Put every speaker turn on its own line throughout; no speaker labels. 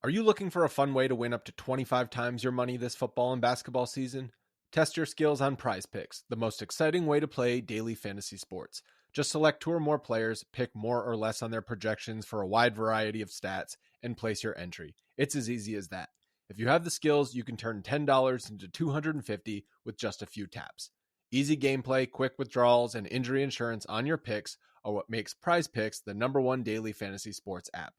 Are you looking for a fun way to win up to 25 times your money this football and basketball season? Test your skills on Prize Picks, the most exciting way to play daily fantasy sports. Just select 2 or more players, pick more or less on their projections for a wide variety of stats, and place your entry. It's as easy as that. If you have the skills, you can turn $10 into $250 with just a few taps. Easy gameplay, quick withdrawals, and injury insurance on your picks are what makes Prize Picks the #1 daily fantasy sports app.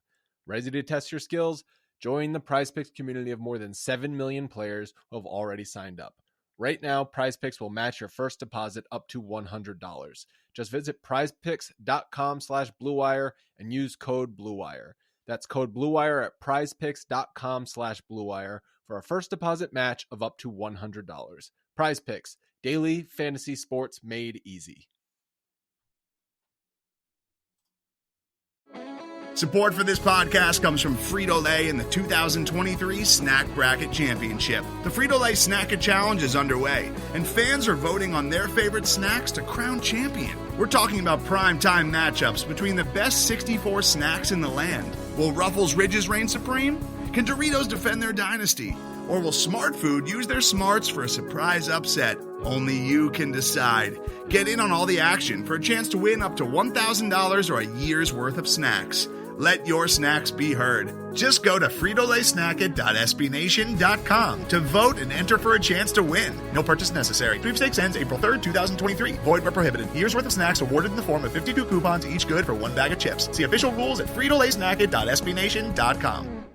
Ready to test your skills? Join the Prize Picks community of more than 7 million players who have already signed up. Right now, Prize Picks will match your first deposit up to $100. Just visit prizepicks.com/bluewire and use code BLUEWIRE. That's code BLUEWIRE at prizepicks.com/bluewire for a first deposit match of up to $100. Prize Picks, daily fantasy sports made easy.
Support for this podcast comes from Frito-Lay and the 2023 Snack Bracket Championship. The Frito-Lay Snack-It Challenge is underway, and fans are voting on their favorite snacks to crown champion. We're talking about prime-time matchups between the best 64 snacks in the land. Will Ruffles Ridges reign supreme? Can Doritos defend their dynasty? Or will Smart Food use their smarts for a surprise upset? Only you can decide. Get in on all the action for a chance to win up to $1,000 or a year's worth of snacks. Let your snacks be heard. Just go to fritolaysnacket.sbnation.com to vote and enter for a chance to win. No purchase necessary. Sweepstakes ends April 3rd, 2023. Void where prohibited. Year's worth of snacks awarded in the form of 52 coupons, each good for 1 bag of chips. See official rules at fritolaysnacket.sbnation.com.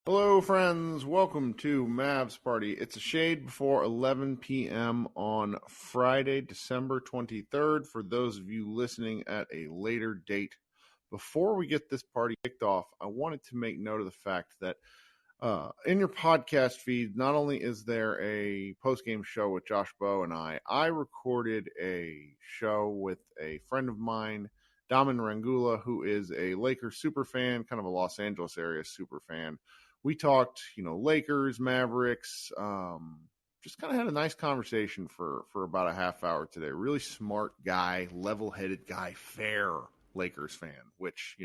Hello, friends. Welcome to Mavs Party. It's a shade before 11 p.m. on Friday, December 23rd, for those of you listening at a later date. Before we get this party kicked off, I wanted to make note of the fact that in your podcast feed, not only is there a post-game show with Josh Bowe and I recorded a show with a friend of mine, Daman, who is a Lakers super fan, kind of a Los Angeles area super fan. We talked, Lakers, Mavericks, just kind of had a nice conversation for about a half hour today. Really smart guy, level-headed guy, fair Lakers fan, which,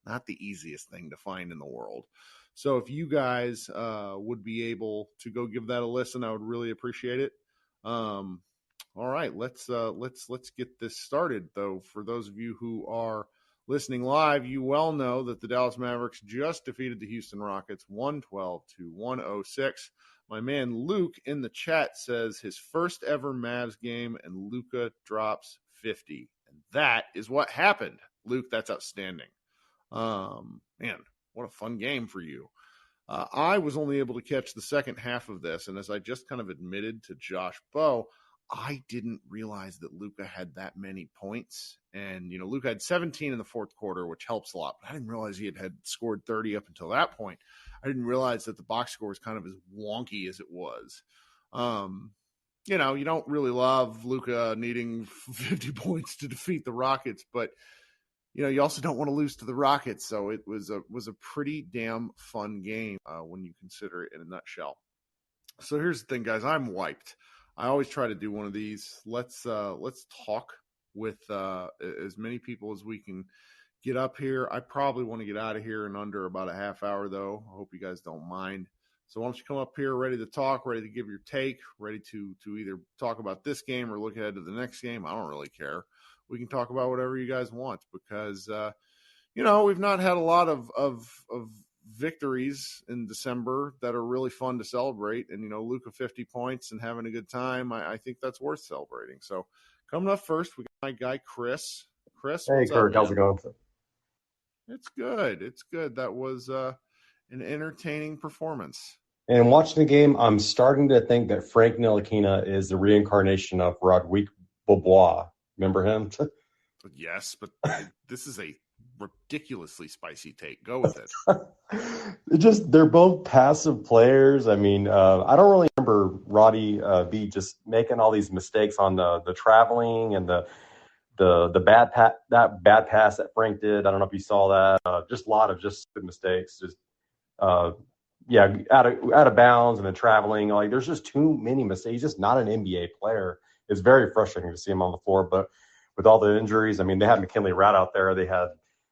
not the easiest thing to find in the world. So if you guys would be able to go give that a listen, I would really appreciate it. All right, let's get this started, though. For those of you who are listening live, you well know that the Dallas Mavericks just defeated the Houston Rockets 112-106. My man Luke in the chat says his first ever Mavs game, and Luka drops 50. And that is what happened. Luke, that's outstanding. Man, what a fun game for you. I was only able to catch the second half of this, and as I just kind of admitted to Josh Bowe, I didn't realize that Luka had that many points. And, Luka had 17 in the fourth quarter, which helps a lot. But I didn't realize he had scored 30 up until that point. I didn't realize that the box score was kind of as wonky as it was. You don't really love Luka needing 50 points to defeat the Rockets, but, you also don't want to lose to the Rockets. So it was a pretty damn fun game when you consider it in a nutshell. So here's the thing, guys. I'm wiped. I always try to do one of these. Let's talk with as many people as we can get up here. I probably want to get out of here in under about a half hour, though. I hope you guys don't mind. So why don't you come up here ready to talk, ready to give your take, ready to either talk about this game or look ahead to the next game. I don't really care. We can talk about whatever you guys want because, we've not had a lot of victories in December that are really fun to celebrate. And, Luka 50 points and having a good time, I think that's worth celebrating. So coming up first, we got my guy, Chris. Chris,
hey, Kirk, how's it going?
It's good. It's good. That was an entertaining performance.
And watching the game, I'm starting to think that Frank Ntilikina is the reincarnation of Rodrigue Beaubois. Remember him?
Yes, but this is a ridiculously spicy take. Go with it.
They're both passive players. I mean, I don't really remember Roddy B just making all these mistakes on the traveling and the bad pass that Frank did. I don't know if you saw that. Just a lot of just good mistakes. Just out of bounds and then traveling. Like there's just too many mistakes. He's just not an NBA player. It's very frustrating to see him on the floor. But with all the injuries, I mean, they had McKinley Rat out there. I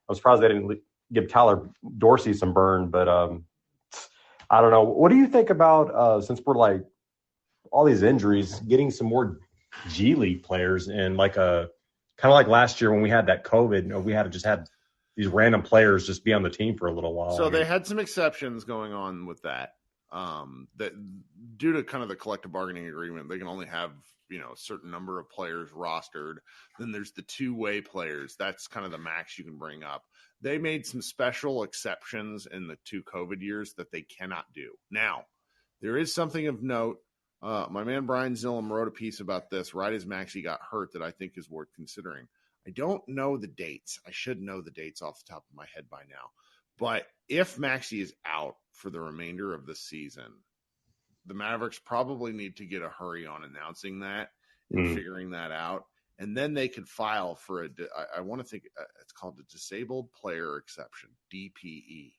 was surprised they didn't give Tyler Dorsey some burn, but I don't know. What do you think about since we're like all these injuries, getting some more G League players and like a kind of like last year when we had that COVID, we had these random players just be on the team for a little while.
So they had some exceptions going on with that. That due to kind of the collective bargaining agreement, they can only have a certain number of players rostered. Then there's the two-way players. That's kind of the max you can bring up. They made some special exceptions in the 2 COVID years that they cannot do. Now, there is something of note. My man Brian Zillum wrote a piece about this right as Maxey got hurt that I think is worth considering. I don't know the dates. I should know the dates off the top of my head by now. But if Maxey is out for the remainder of the season, the Mavericks probably need to get a hurry on announcing that and figuring that out. And then they could file for I want to think it's called a disabled player exception, DPE.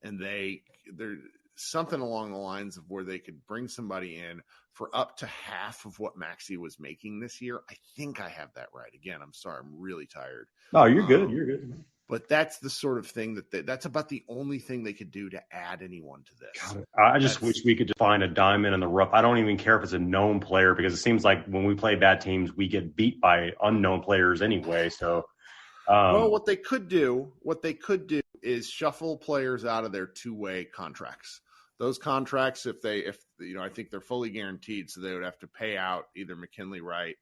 And they're something along the lines of where they could bring somebody in for up to half of what Maxey was making this year. I think I have that right. Again, I'm sorry. I'm really tired.
No, you're good. You're good.
But that's the sort of thing that's about the only thing they could do to add anyone to this.
I just wish we could just find a diamond in the rough. I don't even care if it's a known player because it seems like when we play bad teams, we get beat by unknown players anyway. So,
well, what they could do is shuffle players out of their two-way contracts. Those contracts, if I think they're fully guaranteed, so they would have to pay out either McKinley Wright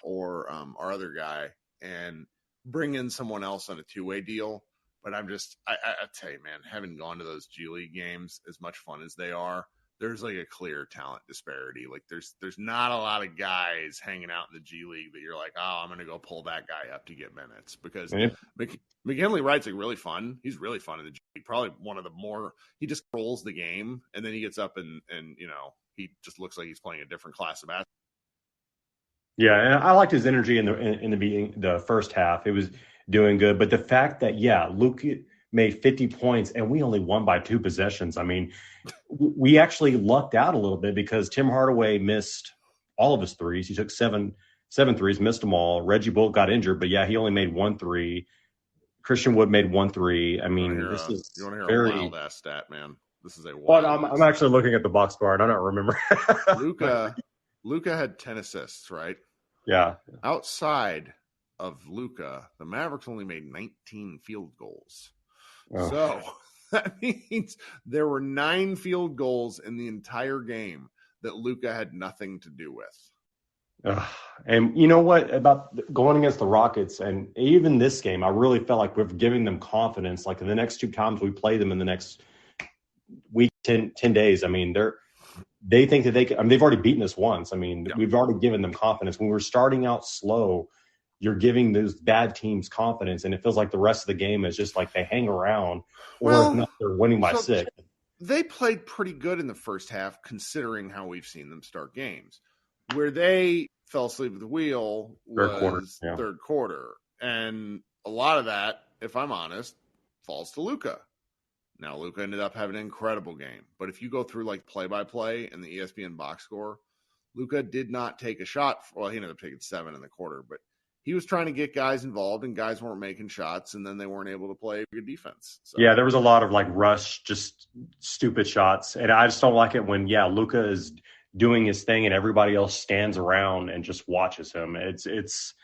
or our other guy and bring in someone else on a two-way deal. But I tell you, man, having gone to those G League games, as much fun as they are, there's like a clear talent disparity. Like there's not a lot of guys hanging out in the G League that you're like, oh, I'm going to go pull that guy up to get minutes because McKinley Wright's like really fun. He's really fun in the G League. Probably one of the more, he just rolls the game and then he gets up and he just looks like he's playing a different class of basketball.
Yeah, and I liked his energy in the first half. It was doing good, but the fact that Luka made 50 points and we only won by 2 possessions. I mean, we actually lucked out a little bit because Tim Hardaway missed all of his threes. He took seven threes, missed them all. Reggie Bullock got injured, but he only made 1 3. Christian Wood made 1 3. I mean, this is
you want to hear
very
a wild ass stat, man. This is a wild.
Well, I'm actually looking at the box score. I don't remember.
Luka had 10 assists, right?
Yeah.
Outside of Luka, the Mavericks only made 19 field goals.
Oh.
So that means there were 9 field goals in the entire game that Luka had nothing to do with.
And you know what about going against the Rockets and even this game, I really felt like we're giving them confidence. Like in the next 2 times we play them in the next week, 10 days. I mean, they think that they can. I mean, they've already beaten us once. I mean, We've already given them confidence. When we're starting out slow, you're giving those bad teams confidence, and it feels like the rest of the game is just like they hang around, or if not, they're winning by 6.
They played pretty good in the first half, considering how we've seen them start games. Where they fell asleep at the wheel was third quarter, and a lot of that, if I'm honest, falls to Luka. Now, Luka ended up having an incredible game. But if you go through like play-by-play and the ESPN box score, Luka did not take a shot. Well, he ended up taking 7 in the quarter. But he was trying to get guys involved, and guys weren't making shots, and then they weren't able to play good defense. So. Yeah,
there was a lot of like rush, just stupid shots. And I just don't like it when, Luka is doing his thing and everybody else stands around and just watches him. It's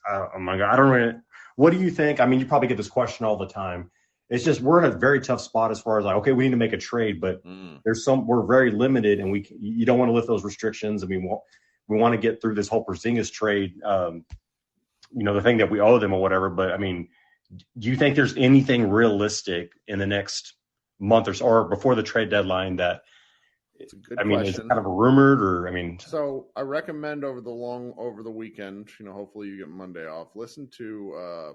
oh my God. I don't really – what do you think? I mean, you probably get this question all the time. It's just we're in a very tough spot as far as like, okay, we need to make a trade, but we're very limited, and you don't want to lift those restrictions. I mean, we want to get through this whole Porzingis trade, the thing that we owe them or whatever. But I mean, do you think there's anything realistic in the next month or so, or before the trade deadline that?
It's a good question.
Is it kind of rumored, or
So I recommend over the weekend. Hopefully you get Monday off. Listen to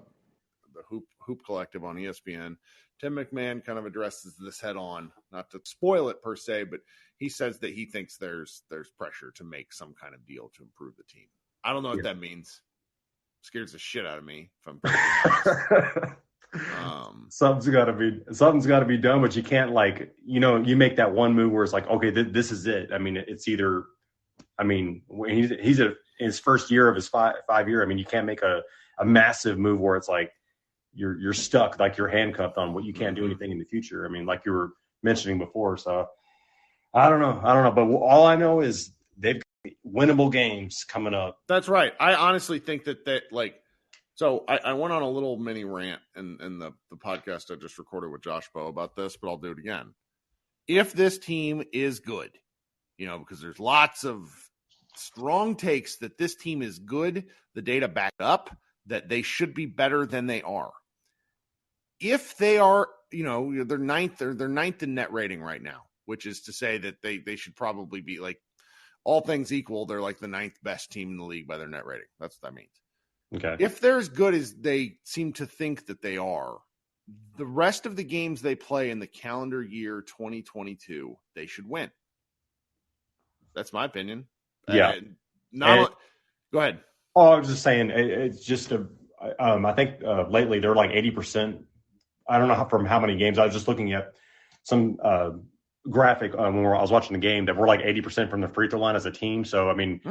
the Hoop Collective on ESPN. Tim McMahon kind of addresses this head on, not to spoil it per se, but he says that he thinks there's pressure to make some kind of deal to improve the team. I don't know what that means. Scares the shit out of me. If I'm
something's got to be done, but you can't you make that one move where it's like, okay, this is it. I mean, it's either. I mean, he's in his first year of his 5 year. I mean, you can't make a massive move where it's like, you're stuck, like you're handcuffed on what you can't do anything in the future. I mean, like you were mentioning before. So I don't know. But all I know is they've got winnable games coming up.
That's right. I honestly think that like, so I went on a little mini rant in the podcast I just recorded with Josh Bowe about this, but I'll do it again. If this team is good, because there's lots of strong takes that this team is good, the data back up that they should be better than they are. If they are, they're ninth in net rating right now, which is to say that they should probably be, like, all things equal, they're like the ninth best team in the league by their net rating. That's what that means.
Okay.
If they're as good as they seem to think that they are, the rest of the games they play in the calendar year 2022, they should win. That's my opinion.
Yeah.
Go ahead.
Oh, I was just saying, it's just I think lately they're like 80%. I don't know from how many games. I was just looking at some graphic when I was watching the game that we're like 80% from the free throw line as a team. So, I mean,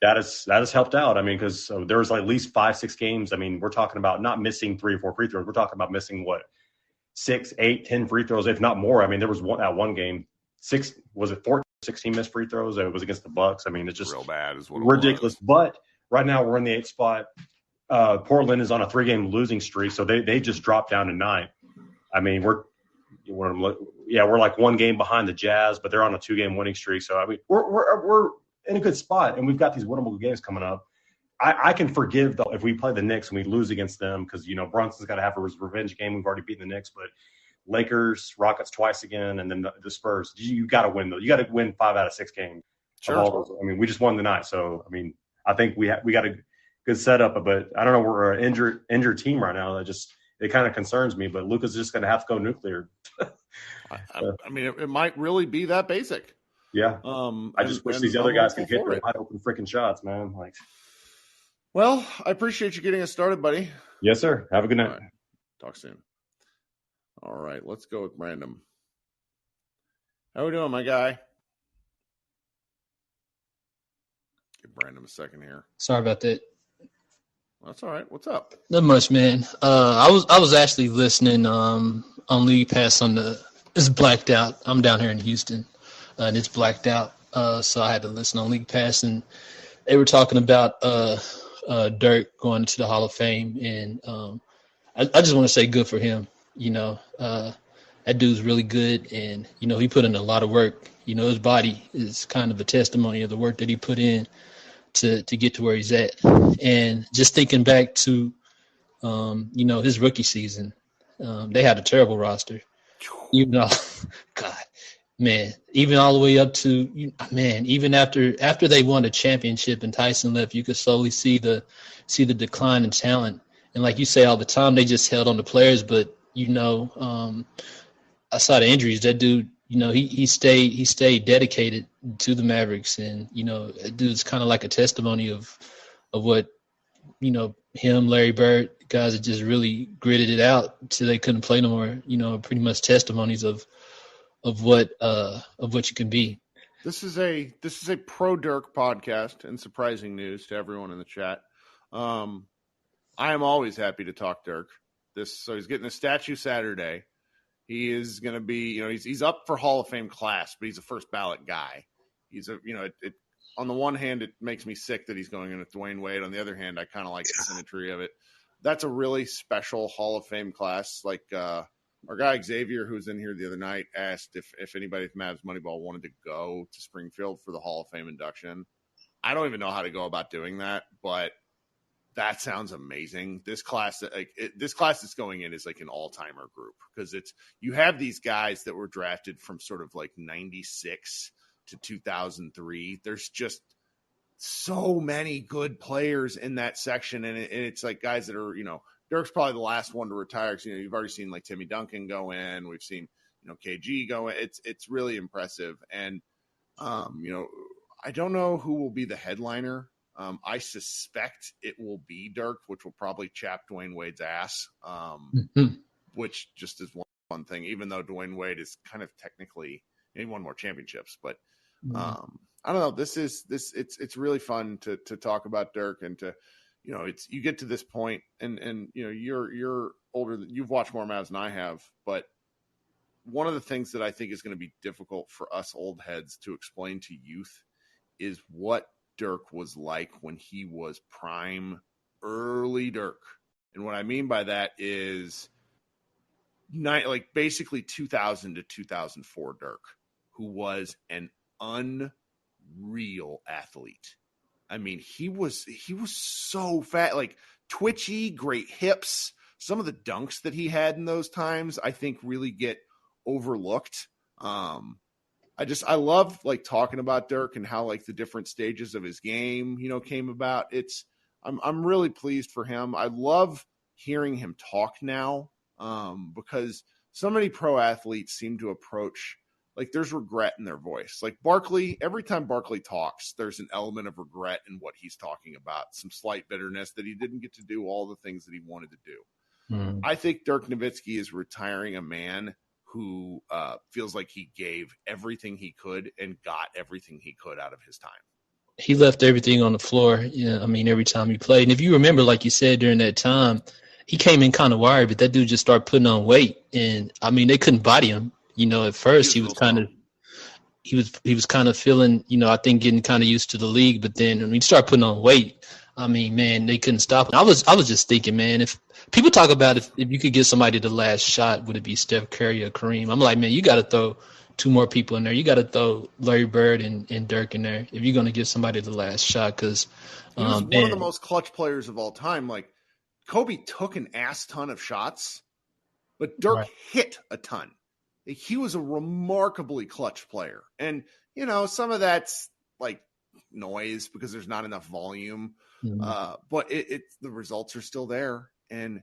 that has helped out. I mean, because there was like at least 5-6 games. I mean, we're talking about not missing 3 or 4 free throws. We're talking about missing 6, 8, 10 free throws, if not more. I mean, there was one game, 14, 16 missed free throws. It was against the Bucks. I mean, it's just
real bad, is what
ridiculous. But right now we're in the 8th spot. Portland is on a 3-game losing streak, so they just dropped down to 9th. I mean, we're like 1 game behind the Jazz, but they're on a 2-game winning streak. So I mean, we're in a good spot, and we've got these winnable games coming up. I can forgive if we play the Knicks and we lose against them because Brunson's got to have a revenge game. We've already beaten the Knicks, but Lakers, Rockets twice again, and then the Spurs. You got to win those. You got to win 5 out of 6 games.
Sure.
I mean, we just won tonight, so I mean, I think we got a good setup, but I don't know. We're an injured team right now. It kind of concerns me, but Luka's just going to have to go nuclear.
I mean, it might really be that basic.
Yeah. I just wish these other guys could hit their wide open freaking shots, man. Like,
well, I appreciate you getting us started, buddy.
Yes, sir. Have a good night.
Right. Talk soon. All right, let's go with Random. How we doing, my guy? Give Brandon a second here.
Sorry about that.
That's all right. What's up?
Not much, man. I was actually listening on League Pass it's blacked out. I'm down here in Houston, and it's blacked out. So I had to listen on League Pass, and they were talking about Dirk going to the Hall of Fame, and I just want to say good for him. That dude's really good, and he put in a lot of work. His body is kind of a testimony of the work that he put in to get to where he's at. And just thinking back to his rookie season, they had a terrible roster. God, man, even all the way up to even after they won a championship and Tyson left, you could slowly see the decline in talent. And like you say all the time, they just held on to players, but outside of injuries, that dude, he stayed dedicated to the Mavericks, and that dude's kind of like a testimony of what him, Larry Bird, guys that just really gritted it out till they couldn't play no more. Pretty much testimonies of what you can be.
This is a pro Dirk podcast, and surprising news to everyone in the chat. I am always happy to talk Dirk. So he's getting a statue Saturday. He is going to be, he's up for Hall of Fame class, but he's a first ballot guy. He's on the one hand, it makes me sick that he's going in with Dwayne Wade. On the other hand, I kind of like the symmetry of it. That's a really special Hall of Fame class. Like our guy Xavier, who was in here the other night, asked if anybody at Mavs Moneyball wanted to go to Springfield for the Hall of Fame induction. I don't even know how to go about doing that, but that sounds amazing. This class that's going in is like an all-timer group because you have these guys that were drafted from sort of like 96 to 2003. There's just so many good players in that section, and it's like guys that are, Dirk's probably the last one to retire because you've already seen like Timmy Duncan go in. We've seen KG go in. It's really impressive, and I don't know who will be the headliner. I suspect it will be Dirk, which will probably chap Dwayne Wade's ass, which just is one thing, even though Dwayne Wade is kind of technically he won more championships. But I don't know. It's really fun to talk about Dirk and to, you get to this point and you're older. You've watched more Mavs than I have, but one of the things that I think is going to be difficult for us old heads to explain to youth is what Dirk was like when he was prime, early Dirk. And what I mean by that is basically 2000 to 2004 Dirk, who was an unreal athlete. I mean, he was so fat, like twitchy, great hips. Some of the dunks that he had in those times, I think, really get overlooked. I love like talking about Dirk and how like the different stages of his game, came about. I'm really pleased for him. I love hearing him talk now, because so many pro athletes seem to approach like there's regret in their voice. Like Barkley, every time Barkley talks, there's an element of regret in what he's talking about, some slight bitterness that he didn't get to do all the things that he wanted to do.
Mm.
I think Dirk Nowitzki is retiring a man who feels like he gave everything he could and got everything he could out of his time.
He left everything on the floor. Yeah, I mean, every time he played. And if you remember, like you said, during that time, he came in kind of wired, but that dude just started putting on weight. And I mean, they couldn't body him. At first he was kind of feeling, I think getting kind of used to the league. But then when he started putting on weight, I mean, man, they couldn't stop him. I was just thinking, man, if people talk about if you could give somebody the last shot, would it be Steph Curry or Kareem? I'm like, man, you got to throw two more people in there. You got to throw Larry Bird and Dirk in there if you're going to give somebody the last shot. Because
he was one of the most clutch players of all time. Like Kobe took an ass ton of shots, but Dirk hit a ton. He was a remarkably clutch player. And, some of that's like noise because there's not enough volume.
Mm-hmm.
But the results are still there. And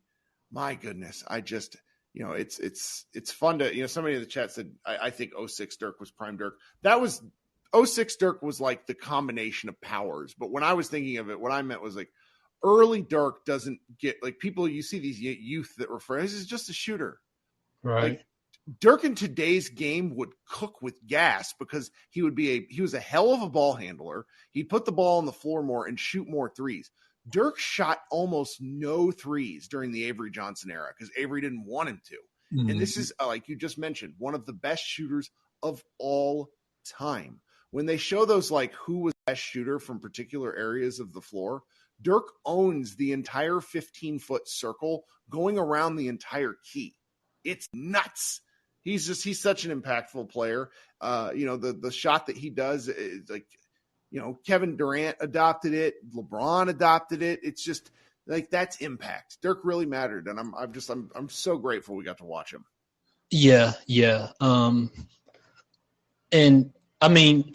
my goodness, I just, it's fun to, somebody in the chat said, I think 06 Dirk was prime Dirk. That was 06 Dirk was like the combination of powers. But when I was thinking of it, what I meant was like early Dirk doesn't get like people, you see these youth that refer, this is just a shooter.
Right.
Like, Dirk in today's game would cook with gas because he was a hell of a ball handler. He'd put the ball on the floor more and shoot more threes. Dirk shot almost no threes during the Avery Johnson era because Avery didn't want him to. Mm-hmm. And this is, like you just mentioned, one of the best shooters of all time. When they show those, like, who was the best shooter from particular areas of the floor, Dirk owns the entire 15-foot circle going around the entire key. It's nuts. He's such an impactful player. The shot that he does is like, Kevin Durant adopted it. LeBron adopted it. It's just like, that's impact. Dirk really mattered. And I'm so grateful we got to watch him.
Yeah. Yeah. And I mean,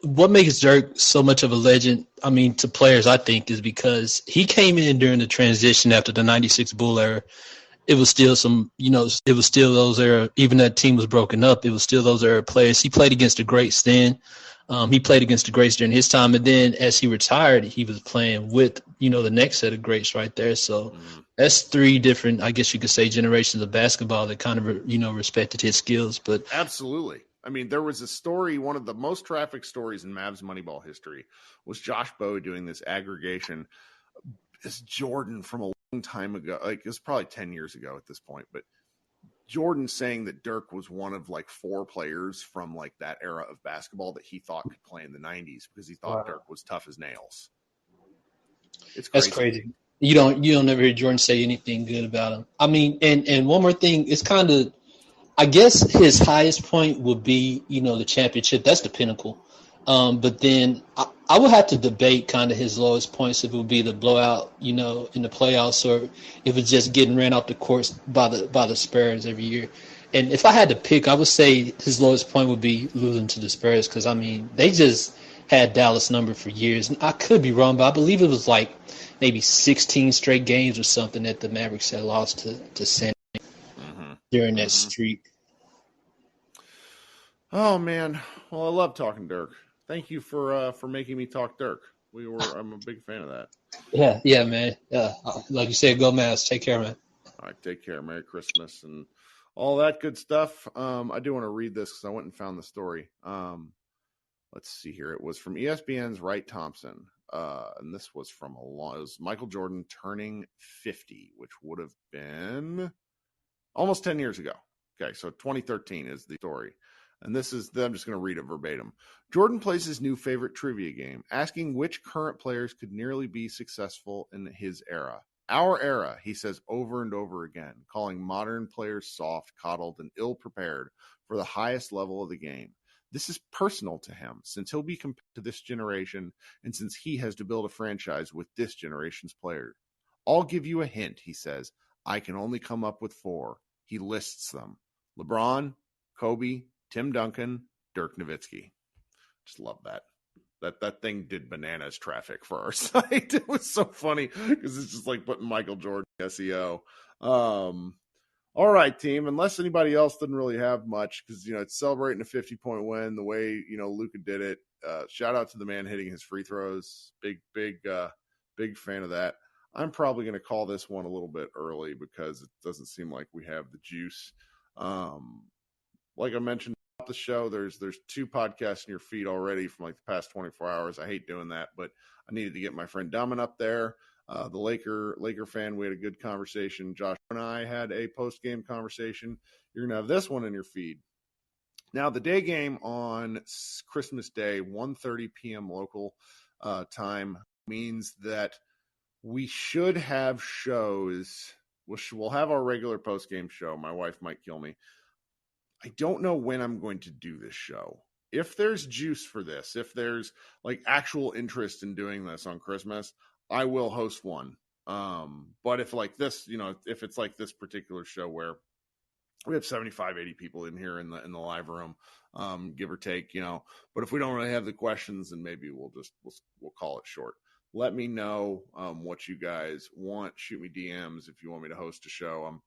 what makes Dirk so much of a legend, I mean, to players, I think, is because he came in during the transition after the 96 Bull era. It was still it was still those era, even that team was broken up, it was still those era players. He played against the greats then. He played against the greats during his time. And then as he retired, he was playing with, the next set of greats right there. So that's three different, I guess you could say, generations of basketball that kind of, respected his skills. But
absolutely. I mean, there was a story, one of the most trafficked stories in Mavs Moneyball history was Josh Bowe doing this aggregation. It's Jordan from a long time ago, like it was probably 10 years ago at this point, but Jordan saying that Dirk was one of like four players from like that era of basketball that he thought could play in the 90s because he thought Dirk was tough as nails. It's crazy.
That's crazy. You don't ever hear Jordan say anything good about him. I mean, and one more thing, it's kind of, I guess his highest point would be, the championship. That's the pinnacle. But then I would have to debate kind of his lowest points if it would be the blowout, in the playoffs, or if it's just getting ran off the court by the Spurs every year. And if I had to pick, I would say his lowest point would be losing to the Spurs because, I mean, they just had Dallas number for years. And I could be wrong, but I believe it was like maybe 16 straight games or something that the Mavericks had lost to San during that streak.
Oh, man. Well, I love talking Dirk. Thank you for making me talk Dirk. I'm a big fan of that.
Yeah, man. Yeah, like you said, go Mavs. Take care, man.
All right, take care. Merry Christmas and all that good stuff. I do want to read this because I went and found the story. Let's see here. It was from ESPN's Wright Thompson. and this was it was Michael Jordan turning 50, which would have been almost 10 years ago. Okay, so 2013 is the story. And I'm just going to read it verbatim. Jordan plays his new favorite trivia game, asking which current players could nearly be successful in his era. Our era, he says over and over again, calling modern players soft, coddled, and ill-prepared for the highest level of the game. This is personal to him, since he'll be compared to this generation, and since he has to build a franchise with this generation's players. I'll give you a hint, he says. I can only come up with 4. He lists them. LeBron, Kobe, Tim Duncan, Dirk Nowitzki. Just love that. That thing did bananas traffic for our site. It was so funny because it's just like putting Michael Jordan SEO. All right, team. Unless anybody else didn't really have much, because it's celebrating a 50-point win the way Luka did it. Shout out to the man hitting his free throws. Big fan of that. I'm probably going to call this one a little bit early because it doesn't seem like we have the juice. Like I mentioned about the show, there's 2 podcasts in your feed already from like the past 24 hours. I hate doing that, but I needed to get my friend Daman up there. The Laker fan, we had a good conversation. Josh and I had a post-game conversation. You're going to have this one in your feed. Now, the day game on Christmas Day, 1:30 p.m. local time, means that we should have shows. We'll have our regular post-game show. My wife might kill me. I don't know when I'm going to do this show. If there's juice for this, if there's like actual interest in doing this on Christmas, I will host one. But if like this, if it's like this particular show where we have 75, 80 people in here in the live room, give or take, but if we don't really have the questions, then maybe we'll call it short. Let me know what you guys want. Shoot me DMs if you want me to host a show.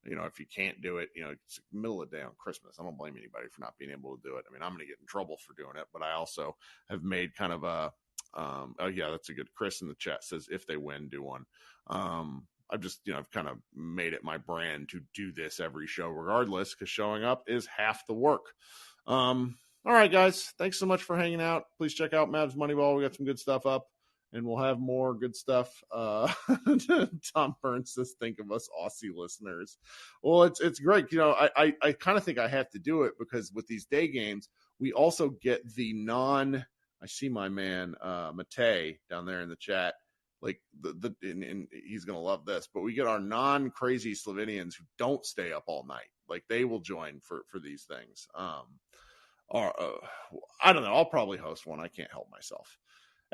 If you can't do it, it's the middle of the day on Christmas. I don't blame anybody for not being able to do it. I mean, I'm going to get in trouble for doing it, but I also have made kind of a, oh yeah, that's a good. Chris in the chat says, if they win, do one. I've just, I've kind of made it my brand to do this every show regardless, because showing up is half the work. All right, guys, thanks so much for hanging out. Please check out Mavs Moneyball. We got some good stuff up. And we'll have more good stuff. Tom Burns says, think of us Aussie listeners. Well, it's great. I kind of think I have to do it because with these day games, we also get the I see my man, Matej down there in the chat. Like and he's going to love this, but we get our non-crazy Slovenians who don't stay up all night. Like they will join for these things. I don't know. I'll probably host one. I can't help myself.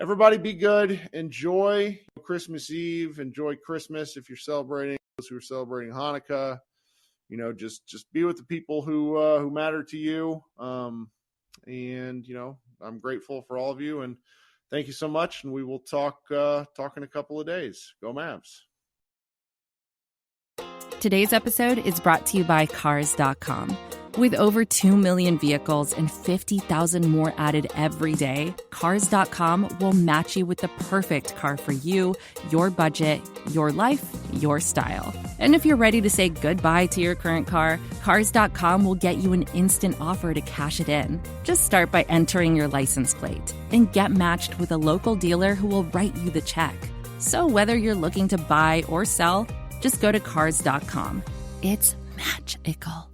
Everybody be good. Enjoy Christmas Eve. Enjoy Christmas if you're celebrating. Those who are celebrating Hanukkah, just be with the people who matter to you. And I'm grateful for all of you. And thank you so much. And we will talk in a couple of days. Go Mavs.
Today's episode is brought to you by Cars.com. With over 2 million vehicles and 50,000 more added every day, Cars.com will match you with the perfect car for you, your budget, your life, your style. And if you're ready to say goodbye to your current car, Cars.com will get you an instant offer to cash it in. Just start by entering your license plate and get matched with a local dealer who will write you the check. So whether you're looking to buy or sell, just go to Cars.com. It's magical.